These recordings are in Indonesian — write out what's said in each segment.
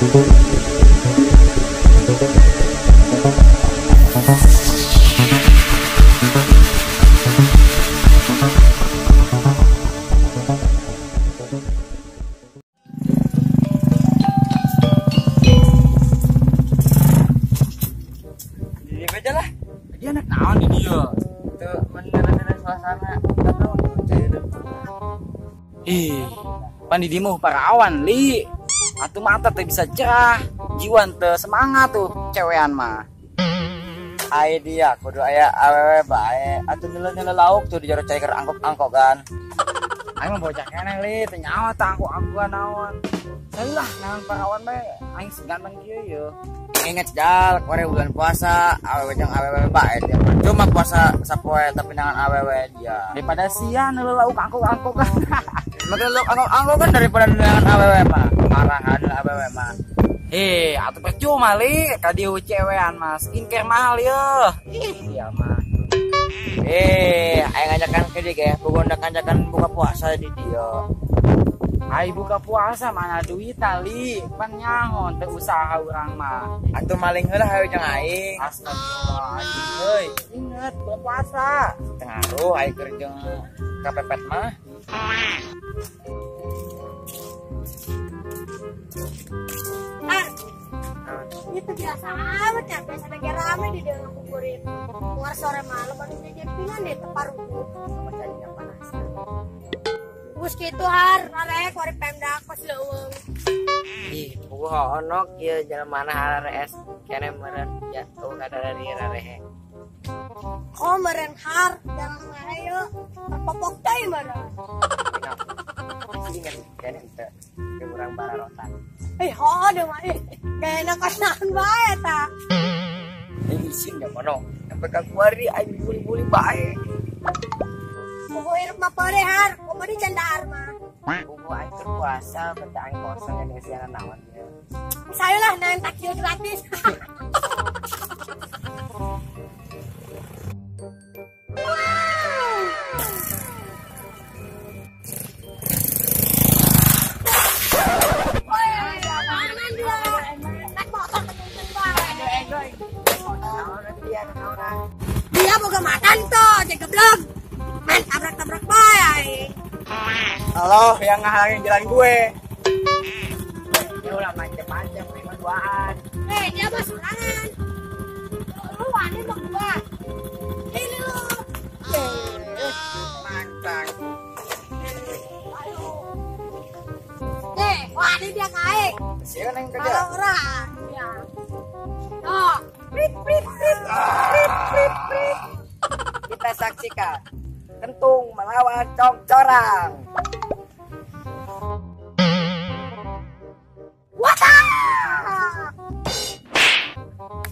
Aja lah, dia anak naon di dia. Tuh mendengar suasana, kita tahu nih. Pan di dimu parawan li. Atuh mata teh bisa cerah, jiwan teh semangat tuh cewean mah. Aya dia kudu aya awewe bae. Atuh nyele-nyele lauk tuh di jero cai keur angkok-angkokan. Aing mah bocah keneh li, teu nyawa tah angkok-angkokan naon. Salah naon parawan bae, aing seganteng kieu ye. Ingat jal, kore bulan puasa, awewe jeung awewe bae dia. Cuma puasa sapoe tapi dengan awewe dia. Daripada sian lu lauk angkok-angkok kan. Makin lauk angkok kan daripada dengan awewe mah. Marahan awewe mah. Atuh percuma li, ka dieu cewean mah skincare mahal yeuh. Iya mah. Aing ngajakan ke dia ge, bukan ngajakan buka puasa di dia. Ai buka puasa mana duit tali pan nyahon teu usaha urang mah. Atuh maling heula hayu jeung aing. Astagfirullahaladzim euy. Inget buka puasa. Tengaruh aing keur jeung kapepet mah. Itu biasa amat ya, biasa lagi rame di dalam kuburin. Keluar sore malam baru nyepinan deh teparuku. Sama jadinya panas. Bus gitu har, rarek wari Pemda kos leuweung. Puguh ono kieu jelema harare es kene meureun ya tuh kadari rarehe. Oh meureun har, jangan ayo. Terpopok teh meureun. Ingat kene teh ke urang bararotan. Aduh mah gak enak kasahan bae ta. Isin ya mono. Sampai ka kuari aing buli-buli bae. Kubu hirup mah pare har, kubu di candar mah. Kubu aing terpuasa benta aing kosong yang ngesianan naon ya. Saya lah nahan takjil gratis. Dia boga makan tuh, jaga blog. Main tabrak-tabrak bae. Halo, yang ngehalangin jalan gue. Dia ulah macem-macem, lima duaan. Dia mah sorangan. Lu wani mah gua. Ini lu. Mantap. Wani dia kae. Siapa yang kerja? Kalau orang. Ya. Oh, prit. Kita saksikan kentung melawan congcorang. Wata!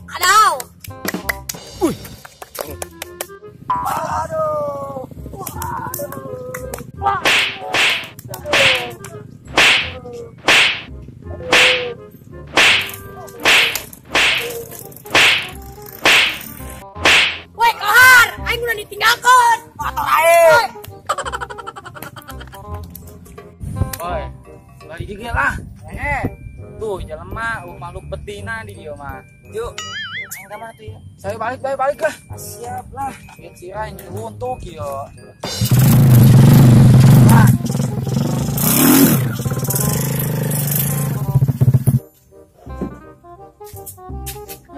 Aduh. Woi, kohar, aing udah ditinggalkan. Motor aing. Oi, balik gigi lah. Tuh, jelema makhluk betina di dia mah. Yuk, aing ka mana tuh ya? Saya balik lah. Siap lah. Biar si aing untuk ya.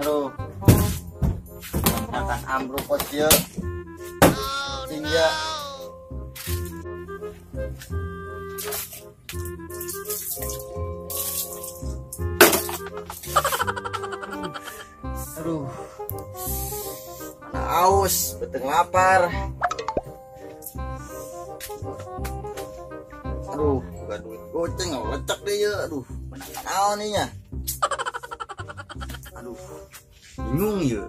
Aduh. Akan ambruk kos ya. Sehingga aduh. Mana aus, beteng lapar. Aduh, bukan duit goceng, lecek deh ya. Aduh, mana tahu nih ya. Aduh, bingung ya.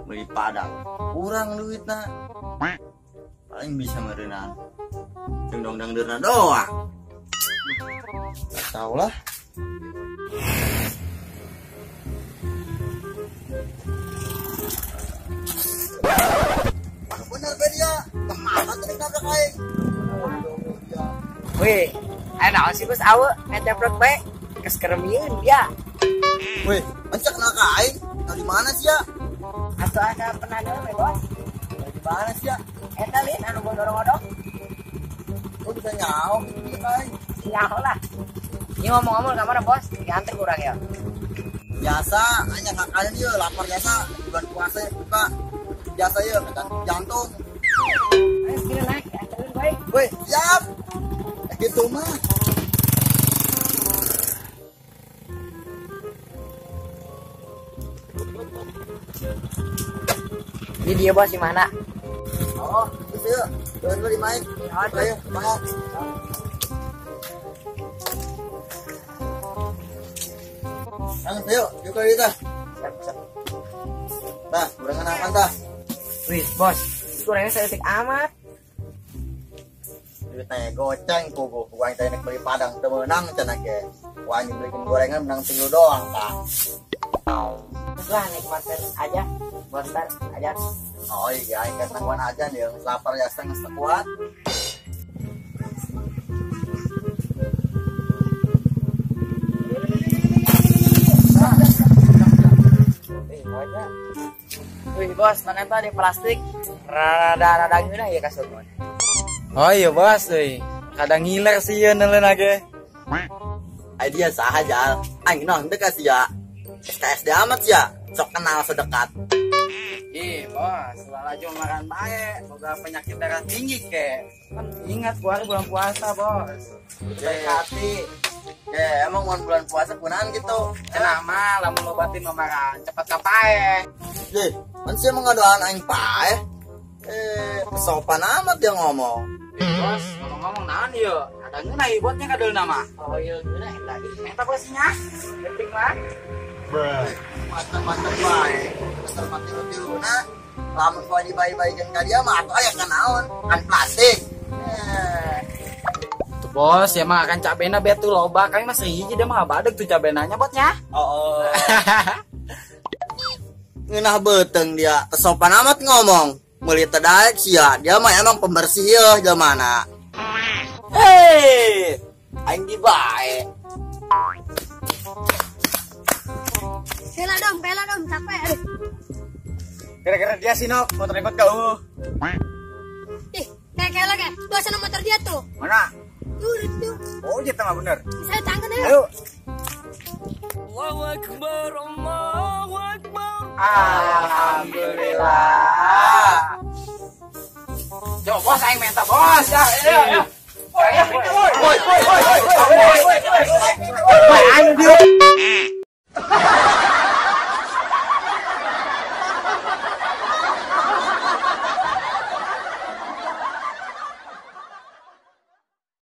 Beli padang kurang duit nak paling bisa merenang dong derna doang. Gak tau lah. Bener dia kemana tuh nabrak aing. Wih, enak sih bos awe ngejebrek bae keskeremian dia. Weh, ancak kenal kain. Tahu di mana sih ya? Atau ada pernah dengar bos? Di mana sih ya? Eta lin anu bodor-bodor. Kok bisa nyaho gitu kain? Nyaho lah. Ini ngomong-ngomong kemana bos? Diantar kurang ya. Biasa, hanya kakaknya dia lapar biasa. Bulan puasa buka. Biasa ya, jantung. Ayo kira naik, anterin baik. Weh, siap. Gitu mah. Ini dia bos di mana? Oh, itu ya. Jangan dulu dimain. Ayo, semangat. Ayo, yuk kita. Nah, gorengan apa dah? Wih bos, kurangnya sedetik amat. Duitnya goceng, kuku. Uang tadi nak beli padang, temenang cenah ke. Uang beliin gorengan menang tinggal doang, tak. Lah nikmatin aja, bentar aja. Oh iya, ingat nangguan aja nih, lapar ya setengah sekuat. Wih bos, ternyata di plastik rada ngiler ya kasut. Oh iya bos, kadang ngiler sih ya nelen aja. Idea sah aja, aing nong dekat sih ya. SKSD amat ya, sok kenal sedekat. Ih bos, laju makan baik, boga penyakit darah tinggi ke. Kan ingat bulan puasa bos. Baik hati. Ya emang bulan puasa punaan gitu. Kenapa lamun ngobatin mamaran cepet kapae. Ye, kan sih emang ngadoan aing pae. Sopan amat dia ngomong. Bos, ngomong-ngomong naon yuk. Ada ngeunah ibotnya kadul nama. Oh iya, guna tadi. Eta bosnya. Penting mah. Mantap bae. Besar mati tilu-tiluna. Lamun kau dibayi-bayikan ka dia mah atuh aya kanaon? Kan plastik. Tuh bos, ya mah akan cabena betul loba. Kami masih hiji dia mah badeg tuh cabenanya botnya. Oh. Ngeunah beuteng dia, sopan amat ngomong. Meuli teu daek sia, dia mah emang pembersih yeuh jamana. Hei, aing di bae. Pela dong, capek. Aduh. Kira-kira dia sih nok, motor ikut kau. Ih, kayak lagi. Tuh sana motor dia tuh. Mana? Tuh, itu. Oh, dia tengah bener. Saya tangkap ya. Ayo. Allahu Akbar, Allahu Akbar. Alhamdulillah. Yo bos, aing minta bos. Ya, ayo.